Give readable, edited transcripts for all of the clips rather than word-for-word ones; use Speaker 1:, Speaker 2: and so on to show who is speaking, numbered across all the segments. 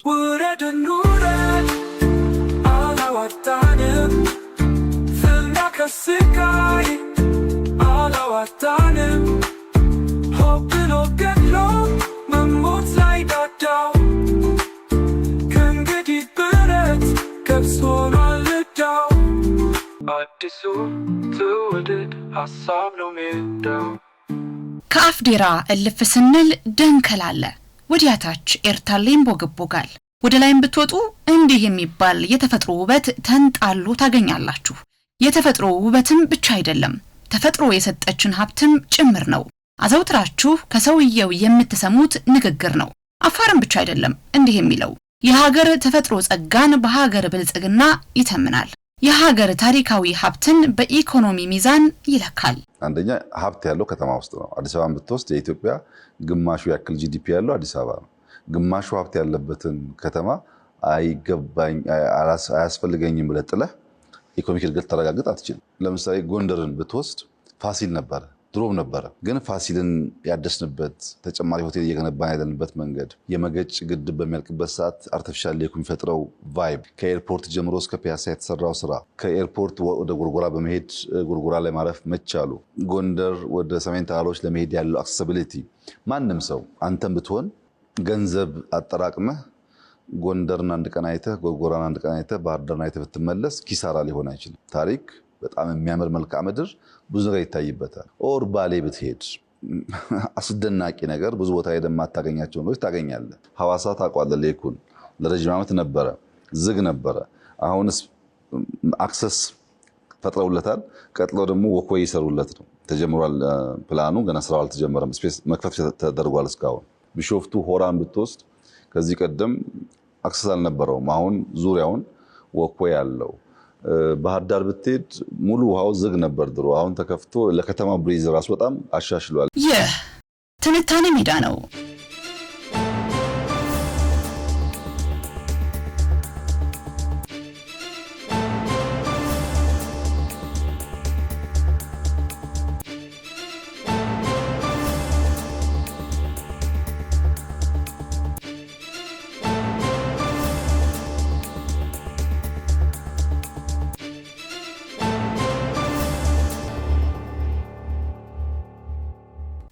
Speaker 1: ውረድ ኑረድ አላዋጣንም ፍና ከስቃይ አላዋጣንም ሆብሎ ገድሎ መሞት ላይ ዳዳው ከእንግዲህ ብረት ገብስ ሆኗል ዕዳው አዲሱ ትውልድ ሀሳብ ነው ሜዳው
Speaker 2: ከአፍዴራ እልፍ ስንል ደንከላለ ወዲያታች ኤርታሌም ቦግቦጋል ወደ ላይም ብትወጡ እንዲህ የሚባል የተፈጥሮ ውበት ተንጣሎ ታገኛላችሁ። የተፈጥሮ ውበትም ብቻ አይደለም ተፈጥሮ የሰጠችን ሀብትም ጭምር ነው። አዘውትራችሁ ከሰውየው የምትሰሙት ንግግር ነው። አፋርም ብቻ አይደለም እንዲህ የሚለው የሀገር ተፈጥሮ ጸጋን በሀገር ብልጽግና ይተምናል። የሀገር ታሪካዊ ሀብትን በኢኮኖሚ ሚዛን ይለካል።
Speaker 3: አንደኛ ሀብት ያለው ከተማ ውስጥ ነው። አዲስ አበባን ብትወስድ የኢትዮጵያ ግማሹ ያክል ጂዲፒ ያለው አዲስ አበባ ነው። ግማሹ ሀብት ያለበትን ከተማ አያስፈልገኝም ብለህ ጥለህ ኢኮኖሚክ እድገት ታረጋግጥ አትችልም። ለምሳሌ ጎንደርን ብትወስድ ፋሲል ነበረ፣ ድሮም ነበረ። ግን ፋሲልን ያደስንበት ተጨማሪ ሆቴል እየገነባን ያለንበት መንገድ የመገጭ ግድብ በሚያልቅበት ሰዓት አርቲፊሻል ሌክ የሚፈጥረው ቫይብ ከኤርፖርት ጀምሮ እስከ ፒያሳ የተሰራው ስራ ከኤርፖርት ወደ ጎርጎራ በመሄድ ጎርጎራ ላይ ማረፍ መቻሉ ጎንደር ወደ ሰሜን ተራሮች ለመሄድ ያለው አክሰሲቢሊቲ ማንም ሰው አንተም ብትሆን ገንዘብ አጠራቅመህ ጎንደርን አንድ ቀን አይተህ ጎርጎራን አንድ ቀን አይተህ ባህር ዳርን አይተህ ብትመለስ ኪሳራ ሊሆን አይችልም። ታሪክ በጣም የሚያምር መልክዓ ምድር ብዙ ነገር ይታይበታል። ኦር ባሌ ብትሄድ አስደናቂ ነገር ብዙ ቦታ ሄደህ የማታገኛቸው ነገሮች ታገኛለህ። ሐዋሳ ታውቋለህ፣ ሌኩን ለረጅም ዓመት ነበረ፣ ዝግ ነበረ። አሁንስ አክሰስ ፈጥረውለታል። ቀጥሎ ደግሞ ወክዌይ ይሰሩለት ነው። ተጀምሯል ፕላኑ፣ ገና ስራው አልተጀመረም። ስፔስ መክፈት ተደርጓል። እስካሁን ቢሾፍቱ ሆራን ብትወስድ ከዚህ ቀደም አክሰስ አልነበረውም። አሁን ዙሪያውን ወክዌይ አለው። ባህር ዳር ብትሄድ ሙሉ ውሃው ዝግ ነበር ድሮ። አሁን ተከፍቶ ለከተማ ብሪዝ ራሱ በጣም አሻሽሏል።
Speaker 2: ይህ ትንታኔ ሜዳ ነው።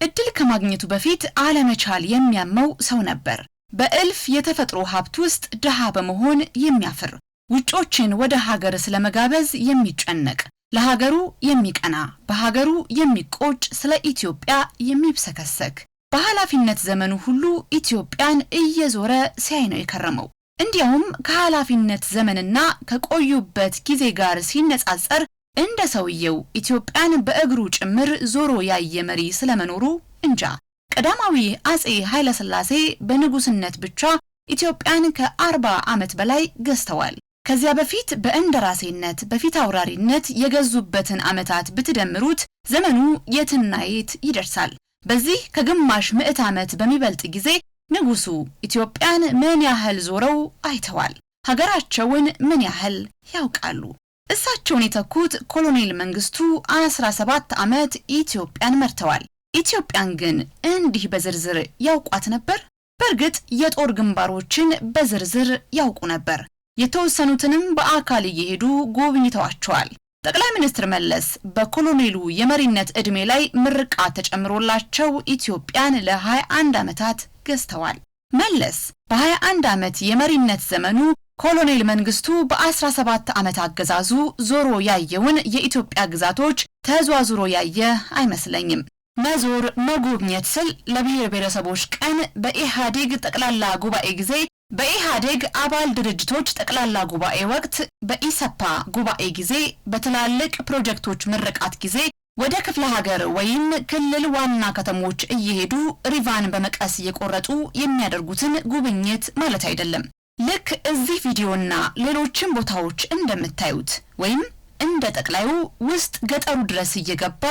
Speaker 2: እድል ከማግኘቱ በፊት አለመቻል የሚያመው ሰው ነበር። በእልፍ የተፈጥሮ ሀብት ውስጥ ድሃ በመሆን የሚያፍር ውጮችን ወደ ሀገር ስለመጋበዝ የሚጨነቅ ለሀገሩ የሚቀና በሀገሩ የሚቆጭ ስለ ኢትዮጵያ የሚብሰከሰክ በኃላፊነት ዘመኑ ሁሉ ኢትዮጵያን እየዞረ ሲያይ ነው የከረመው። እንዲያውም ከኃላፊነት ዘመንና ከቆዩበት ጊዜ ጋር ሲነጻጸር እንደ ሰውየው ኢትዮጵያን በእግሩ ጭምር ዞሮ ያየ መሪ ስለመኖሩ እንጃ። ቀዳማዊ አጼ ኃይለ ሥላሴ በንጉስነት ብቻ ኢትዮጵያን ከ40 ዓመት በላይ ገዝተዋል። ከዚያ በፊት በእንደራሴነት በፊት አውራሪነት የገዙበትን ዓመታት ብትደምሩት ዘመኑ የትና የት ይደርሳል። በዚህ ከግማሽ ምዕት ዓመት በሚበልጥ ጊዜ ንጉሱ ኢትዮጵያን ምን ያህል ዞረው አይተዋል። ሀገራቸውን ምን ያህል ያውቃሉ። እሳቸውን የተኩት ኮሎኔል መንግስቱ 17 ዓመት ኢትዮጵያን መርተዋል። ኢትዮጵያን ግን እንዲህ በዝርዝር ያውቋት ነበር? በእርግጥ የጦር ግንባሮችን በዝርዝር ያውቁ ነበር። የተወሰኑትንም በአካል እየሄዱ ጎብኝተዋቸዋል። ጠቅላይ ሚኒስትር መለስ በኮሎኔሉ የመሪነት ዕድሜ ላይ ምርቃት ተጨምሮላቸው ኢትዮጵያን ለ21 ዓመታት ገዝተዋል። መለስ በ21 ዓመት የመሪነት ዘመኑ ኮሎኔል መንግስቱ በ17 ዓመት አገዛዙ ዞሮ ያየውን የኢትዮጵያ ግዛቶች ተዟዙሮ ያየ አይመስለኝም። መዞር መጎብኘት ስል ለብሔር ብሔረሰቦች ቀን በኢህአዴግ ጠቅላላ ጉባኤ ጊዜ በኢህአዴግ አባል ድርጅቶች ጠቅላላ ጉባኤ ወቅት በኢሰፓ ጉባኤ ጊዜ በትላልቅ ፕሮጀክቶች ምርቃት ጊዜ ወደ ክፍለ ሀገር ወይም ክልል ዋና ከተሞች እየሄዱ ሪቫን በመቀስ እየቆረጡ የሚያደርጉትን ጉብኝት ማለት አይደለም። ልክ እዚህ ቪዲዮና ሌሎችም ቦታዎች እንደምታዩት ወይም እንደ ጠቅላዩ ውስጥ ገጠሩ ድረስ እየገባ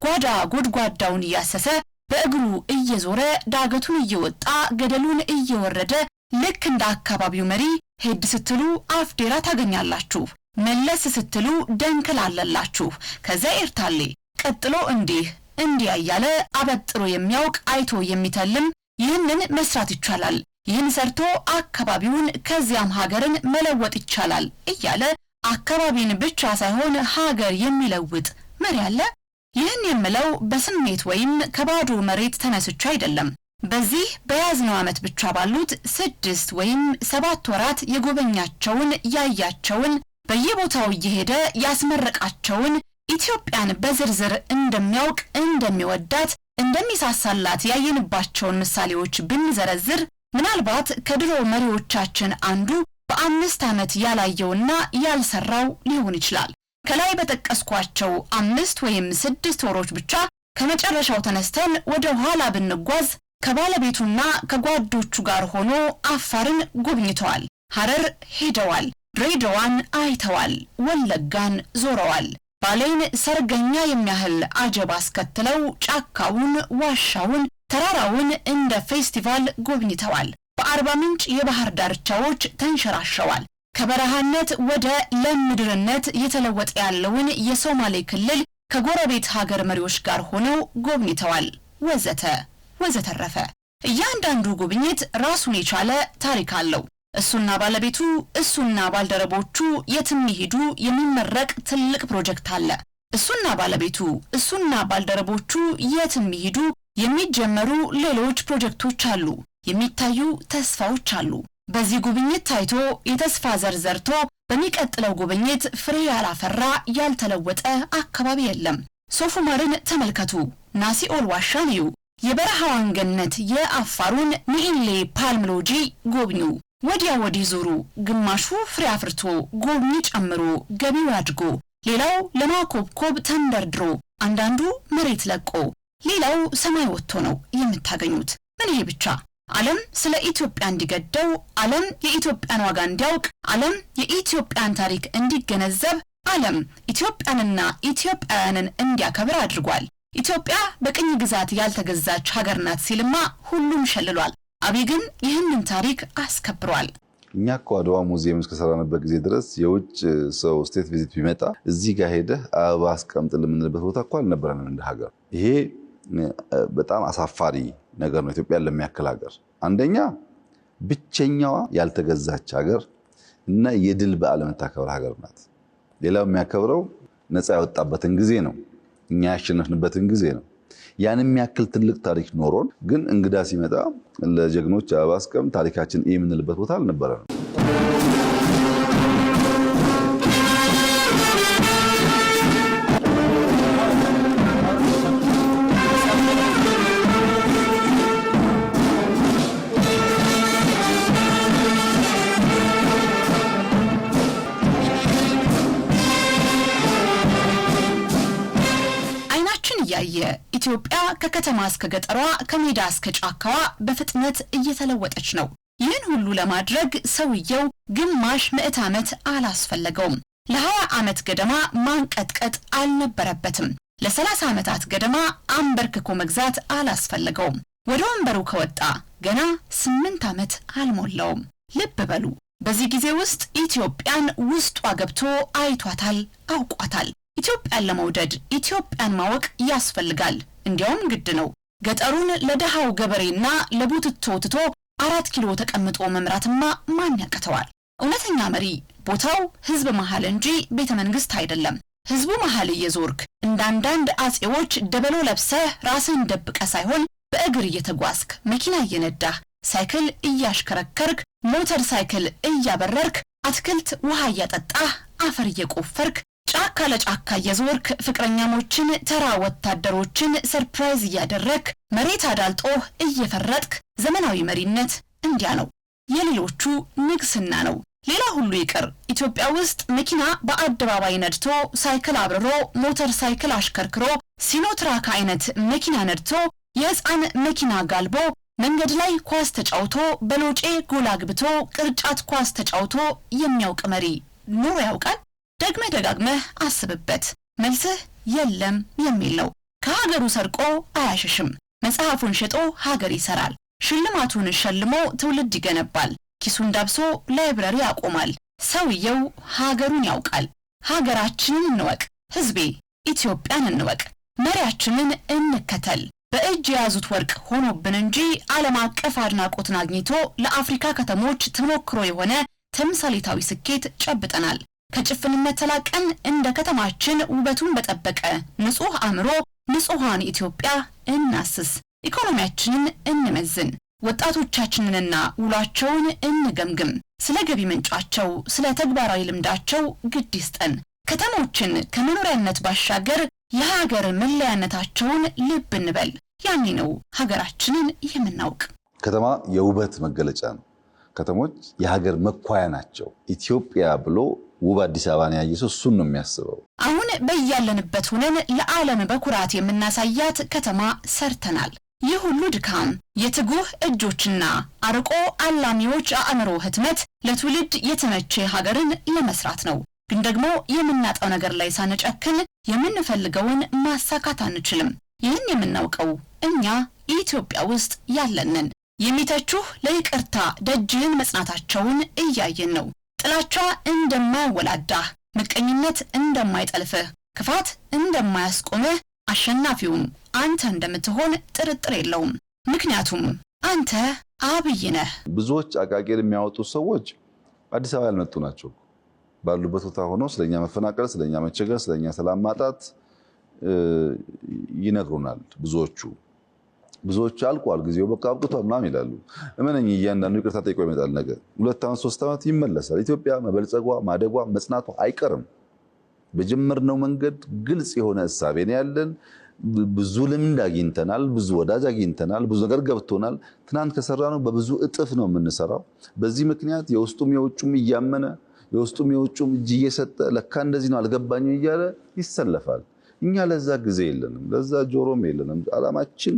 Speaker 2: ጓዳ ጎድጓዳውን እያሰሰ በእግሩ እየዞረ ዳገቱን እየወጣ ገደሉን እየወረደ ልክ እንደ አካባቢው መሪ ሄድ ስትሉ አፍዴራ ታገኛላችሁ፣ መለስ ስትሉ ደንከላለላችሁ። ከዛ ኤርታሌ ቀጥሎ እንዲህ ያያለ አበጥሮ የሚያውቅ አይቶ የሚተልም ይህንን መስራት ይቻላል። ይህን ሰርቶ አካባቢውን ከዚያም ሀገርን መለወጥ ይቻላል እያለ አካባቢን ብቻ ሳይሆን ሀገር የሚለውጥ መሪ አለ? ይህን የምለው በስሜት ወይም ከባዶ መሬት ተነስቼ አይደለም። በዚህ በያዝነው ዓመት ብቻ ባሉት 6 ወይም 7 ወራት የጎበኛቸውን ያያቸውን በየቦታው እየሄደ ያስመረቃቸውን ኢትዮጵያን በዝርዝር እንደሚያውቅ እንደሚወዳት እንደሚሳሳላት ያየንባቸውን ምሳሌዎች ብንዘረዝር ምናልባት ከድሮ መሪዎቻችን አንዱ በ5 ዓመት ያላየውና ያልሰራው ሊሆን ይችላል። ከላይ በጠቀስኳቸው 5 ወይም 6 ወሮች ብቻ ከመጨረሻው ተነስተን ወደ ኋላ ብንጓዝ ከባለቤቱና ከጓዶቹ ጋር ሆኖ አፋርን ጎብኝተዋል፣ ሐረር ሄደዋል፣ ድሬዳዋን አይተዋል፣ ወለጋን ዞረዋል። ባሌን ሰርገኛ የሚያህል አጀብ አስከትለው ጫካውን፣ ዋሻውን፣ ተራራውን እንደ ፌስቲቫል ጎብኝተዋል። በአርባ ምንጭ የባህር ዳርቻዎች ተንሸራሸዋል። ከበረሃነት ወደ ለም ምድርነት የተለወጠ ያለውን የሶማሌ ክልል ከጎረቤት ሀገር መሪዎች ጋር ሆነው ጎብኝተዋል። ወዘተ ወዘተረፈ። እያንዳንዱ ጉብኝት ራሱን የቻለ ታሪክ አለው። እሱና ባለቤቱ እሱና ባልደረቦቹ የትም ይሄዱ የሚመረቅ ትልቅ ፕሮጀክት አለ። እሱና ባለቤቱ እሱና ባልደረቦቹ የትም ይሄዱ የሚጀመሩ ሌሎች ፕሮጀክቶች አሉ። የሚታዩ ተስፋዎች አሉ። በዚህ ጉብኝት ታይቶ የተስፋ ዘር ዘርቶ በሚቀጥለው ጉብኝት ፍሬ ያላፈራ ያልተለወጠ አካባቢ የለም። ሶፍ ዑመርን ተመልከቱ። ናሲኦል ዋሻን እዩ። የበረሃዋን ገነት የአፋሩን ሚኢሌ ፓልም ሎጂ ጎብኙ። ወዲያ ወዲህ ዞሩ። ግማሹ ፍሬ አፍርቶ ጎብኚ ጨምሮ ገቢው አድጎ፣ ሌላው ለማኮብኮብ ተንደርድሮ፣ አንዳንዱ መሬት ለቆ፣ ሌላው ሰማይ ወጥቶ ነው የምታገኙት። ምን ይሄ ብቻ! ዓለም ስለ ኢትዮጵያ እንዲገደው፣ ዓለም የኢትዮጵያን ዋጋ እንዲያውቅ፣ ዓለም የኢትዮጵያን ታሪክ እንዲገነዘብ፣ ዓለም ኢትዮጵያንና ኢትዮጵያውያንን እንዲያከብር አድርጓል። ኢትዮጵያ በቅኝ ግዛት ያልተገዛች ሀገር ናት ሲልማ ሁሉም ሸልሏል። አብይ ግን ይህንን ታሪክ አስከብሯል።
Speaker 3: እኛ እኮ አድዋ ሙዚየም እስከሰራንበት ጊዜ ድረስ የውጭ ሰው ስቴት ቪዚት ቢመጣ እዚህ ጋር ሄደህ አበባ አስቀምጥ የምንልበት ቦታ እኮ አልነበረንም እንደ ሀገር። ይሄ በጣም አሳፋሪ ነገር ነው። ኢትዮጵያን ለሚያክል ሀገር አንደኛ ብቸኛዋ ያልተገዛች ሀገር እና የድል በዓል የምታከብር ሀገር ናት። ሌላው የሚያከብረው ነፃ ያወጣበትን ጊዜ ነው፣ እኛ ያሸነፍንበትን ጊዜ ነው። ያን የሚያክል ትልቅ ታሪክ ኖሮን ግን እንግዳ ሲመጣ ለጀግኖች አበባ አስቀምጥ ታሪካችን የምንልበት ቦታ አልነበረንም።
Speaker 2: ኢትዮጵያ ከከተማ እስከ ገጠሯ ከሜዳ እስከ ጫካዋ በፍጥነት እየተለወጠች ነው። ይህን ሁሉ ለማድረግ ሰውየው ግማሽ ምዕት ዓመት አላስፈለገውም። ለ20 ዓመት ገደማ ማንቀጥቀጥ አልነበረበትም። ለ30 ዓመታት ገደማ አንበርክኮ መግዛት አላስፈለገውም። ወደ ወንበሩ ከወጣ ገና 8 ዓመት አልሞላውም። ልብ በሉ፣ በዚህ ጊዜ ውስጥ ኢትዮጵያን ውስጧ ገብቶ አይቷታል፣ አውቋታል። ኢትዮጵያን ለመውደድ ኢትዮጵያን ማወቅ ያስፈልጋል። እንዲያውም ግድ ነው። ገጠሩን ለደሃው ገበሬና ለቡትቶ ትቶ 4 ኪሎ ተቀምጦ መምራትማ ማን ያቀተዋል? እውነተኛ መሪ ቦታው ህዝብ መሃል እንጂ ቤተ መንግስት አይደለም። ህዝቡ መሃል እየዞርክ እንዳንዳንድ አጼዎች ደበሎ ለብሰህ ራስን ደብቀ ሳይሆን በእግር እየተጓዝክ መኪና እየነዳህ ሳይክል እያሽከረከርክ ሞተር ሳይክል እያበረርክ አትክልት ውሃ እያጠጣህ አፈር እየቆፈርክ ጫካ ለጫካ እየዞርክ ፍቅረኛሞችን ተራ ወታደሮችን ሰርፕራይዝ እያደረክ መሬት አዳልጦህ እየፈረጥክ ዘመናዊ መሪነት እንዲያ ነው። የሌሎቹ ንግስና ነው። ሌላ ሁሉ ይቅር። ኢትዮጵያ ውስጥ መኪና በአደባባይ ነድቶ ሳይክል አብርሮ ሞተር ሳይክል አሽከርክሮ ሲኖትራክ አይነት መኪና ነድቶ የህፃን መኪና ጋልቦ መንገድ ላይ ኳስ ተጫውቶ በሎጬ ጎል አግብቶ ቅርጫት ኳስ ተጫውቶ የሚያውቅ መሪ ኑሮ ያውቃል? ደጋግመህ አስብበት። መልስህ የለም የሚል ነው። ከሀገሩ ሰርቆ አያሸሽም። መጽሐፉን ሸጦ ሀገር ይሰራል። ሽልማቱን ሸልሞ ትውልድ ይገነባል። ኪሱን ዳብሶ ላይብረሪ ያቆማል። ሰውየው ሀገሩን ያውቃል። ሀገራችንን እንወቅ። ህዝቤ ኢትዮጵያን እንወቅ። መሪያችንን እንከተል። በእጅ የያዙት ወርቅ ሆኖብን እንጂ ዓለም አቀፍ አድናቆትን አግኝቶ ለአፍሪካ ከተሞች ተሞክሮ የሆነ ተምሳሌታዊ ስኬት ጨብጠናል። ከጭፍንነት ተላቀን እንደ ከተማችን ውበቱን በጠበቀ ንጹህ አእምሮ ንጹሃን ኢትዮጵያ እናስስ፣ ኢኮኖሚያችንን እንመዝን፣ ወጣቶቻችንንና ውሏቸውን እንገምግም፣ ስለ ገቢ ምንጫቸው ስለ ተግባራዊ ልምዳቸው ግድ ይስጠን። ከተሞችን ከመኖሪያነት ባሻገር የሀገር መለያነታቸውን ልብ እንበል። ያኔ ነው ሀገራችንን የምናውቅ።
Speaker 3: ከተማ የውበት መገለጫ ነው። ከተሞች የሀገር መኳያ ናቸው። ኢትዮጵያ ብሎ ውብ አዲስ አበባን ያየ ሰው እሱን ነው የሚያስበው።
Speaker 2: አሁን በያለንበት ሆነን ለዓለም በኩራት የምናሳያት ከተማ ሰርተናል። ይህ ሁሉ ድካም የትጉህ እጆችና አርቆ አላሚዎች አእምሮ ህትመት ለትውልድ የተመቸ ሀገርን ለመስራት ነው። ግን ደግሞ የምናጣው ነገር ላይ ሳንጨክን የምንፈልገውን ማሳካት አንችልም። ይህን የምናውቀው እኛ ኢትዮጵያ ውስጥ ያለንን። የሚተቹህ ለይቅርታ ደጅህን መጽናታቸውን እያየን ነው። ጥላቻ እንደማያወላዳህ፣ ምቀኝነት እንደማይጠልፍህ፣ ክፋት እንደማያስቆምህ፣ አሸናፊውም አንተ እንደምትሆን ጥርጥር የለውም። ምክንያቱም አንተ አብይ ነህ።
Speaker 3: ብዙዎች አቃቂር የሚያወጡ ሰዎች አዲስ አበባ ያልመጡ ናቸው። ባሉበት ቦታ ሆኖ ስለኛ መፈናቀል፣ ስለኛ መቸገር፣ ስለኛ ሰላም ማጣት ይነግሩናል። ብዙዎቹ አልቋል፣ ጊዜው በቃ አብቅቷል ምናምን ይላሉ። እመነኝ እያንዳንዱ ይቅርታ ጠይቆ ይመጣል። ነገር 2 ዓመት 3 ዓመት ይመለሳል። ኢትዮጵያ መበልጸጓ ማደጓ መጽናቷ አይቀርም። በጀመርነው መንገድ ግልጽ የሆነ እሳቤ ነው ያለን። ብዙ ልምድ አግኝተናል፣ ብዙ ወዳጅ አግኝተናል፣ ብዙ ነገር ገብቶናል። ትናንት ከሰራነው በብዙ እጥፍ ነው የምንሰራው። በዚህ ምክንያት የውስጡም የውጩም እያመነ የውስጡም የውጩም እጅ እየሰጠ ለካ እንደዚህ ነው አልገባኝም እያለ ይሰለፋል። እኛ ለዛ ጊዜ የለንም፣ ለዛ ጆሮም የለንም። ዓላማችን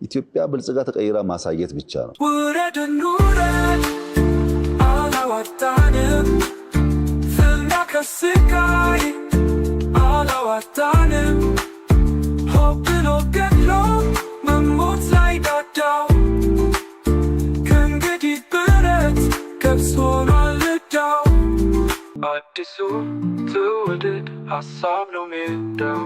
Speaker 3: ኢትዮጵያ ብልጽጋ ተቀይራ ማሳየት ብቻ ነው።
Speaker 1: ውረድ እንውረድ አላዋጣንም፣ ፍና ከስቃይ አላዋጣንም፣ ሆብሎ ገድሎ መሞት ላይ ዳዳው ከእንግዲህ ብረት ገብስ ሆኗል ዕዳው። አዲሱ ትውልድ ሀሳብ ነው ሜዳው።